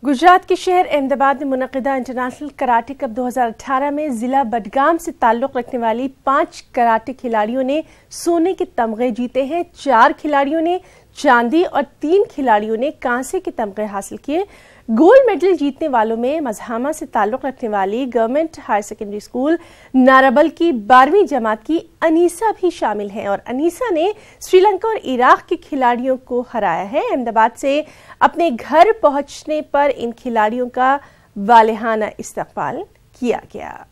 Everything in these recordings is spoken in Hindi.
गुजरात के शहर अहमदाबाद में मुनक़िदा इंटरनेशनल कराटे कप 2018 में जिला बडगाम से ताल्लुक़ रखने वाली 5 कराटे खिलाड़ियों ने सोने के तमगे जीते हैं। 4 खिलाड़ियों ने चांदी और 3 खिलाड़ियों ने कांसे के तमगे हासिल किए। गोल्ड मेडल जीतने वालों में मजहामा से ताल्लुक़ रखने वाली गवर्नमेंट हायर सेकेंडरी स्कूल नाराबल की 12वीं जमात की अनीसा भी शामिल हैं और अनीसा ने श्रीलंका और इराक के खिलाड़ियों को हराया है। अहमदाबाद से अपने घर पहुंचने पर इन खिलाड़ियों का वालेहाना इस्तकबाल किया गया।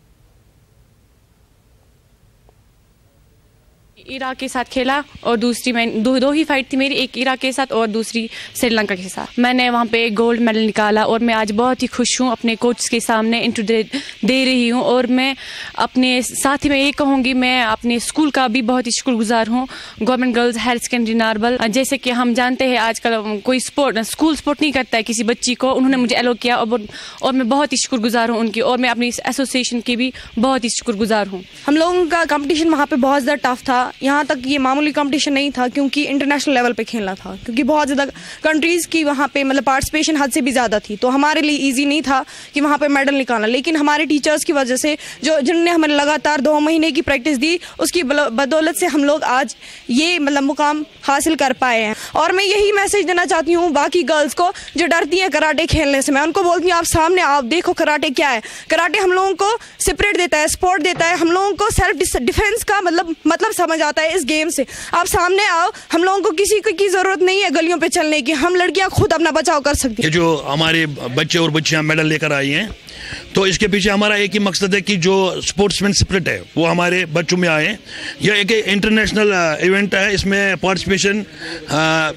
इराक के साथ खेला और दूसरी मैं दो ही फाइट थी मेरी, एक इराक के साथ और दूसरी श्रीलंका के साथ। मैंने वहाँ पे गोल्ड मेडल निकाला और मैं आज बहुत ही खुश हूँ। अपने कोच के सामने इंटरव्यू दे रही हूँ और मैं अपने साथ ही में ये कहूँगी, मैं अपने स्कूल का भी बहुत ही शुक्रगुजार हूँ, government girls higher secondary Narbal. जैसे कि हम जानते हैं आजकल कोई स्कूल स्पोर्ट नहीं करता है किसी बच्ची को, उन्होंने मुझे एलो किया और मैं बहुत ही शुक्रगुजार हूँ उनकी, और मैं अपनी इस एसोसिएशन की भी बहुत ही शुक्रगुजार हूँ। हम लोगों का कंपटीशन वहाँ पे बहुत ज़्यादा टफ था। यहाँ तक ये मामूली कंपटीशन नहीं था क्योंकि इंटरनेशनल लेवल पे खेलना था, क्योंकि बहुत ज़्यादा कंट्रीज़ की वहाँ पे मतलब पार्टिसिपेशन हद से भी ज़्यादा थी, तो हमारे लिए इजी नहीं था कि वहाँ पे मेडल निकालना। लेकिन हमारे टीचर्स की वजह से जिन्होंने हमें लगातार 2 महीने की प्रैक्टिस दी, उसकी बदौलत से हम लोग आज ये मतलब मुकाम हासिल कर पाए हैं। और मैं यही मैसेज देना चाहती हूँ बाकी गर्ल्स को जो डरती हैं कराटे खेलने से। मैं उनको बोलती हूँ, आप सामने आप देखो कराटे क्या है। कराटे हम लोगों को स्पिरिट देता है, स्पोर्ट देता है, हम लोगों को सेल्फ डिफेंस का मतलब समझ आता है इस गेम से। आप सामने आओ, हम लोगों को किसी की जरूरत नहीं है गलियों पे चलने की, हम लड़कियां खुद अपना बचाव कर सकती हैं। ये जो हमारे बच्चे और बच्चियां मेडल लेकर आई हैं, तो इसके पीछे हमारा एक ही मकसद है कि जो स्पोर्ट्समैन स्पिरिट है वो हमारे बच्चों में आए। यह एक इंटरनेशनल इवेंट है, इसमें पार्टिसिपेशन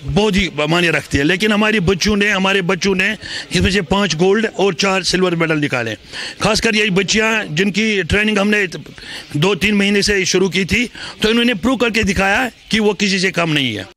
बहुत ही मायने रखती है, लेकिन हमारे बच्चों ने इसमें से 5 गोल्ड और 4 सिल्वर मेडल निकाले। खासकर यही बच्चियां जिनकी ट्रेनिंग हमने 2-3 महीने से शुरू की थी, तो इन्होंने प्रूव करके दिखाया कि वो किसी से कम नहीं है।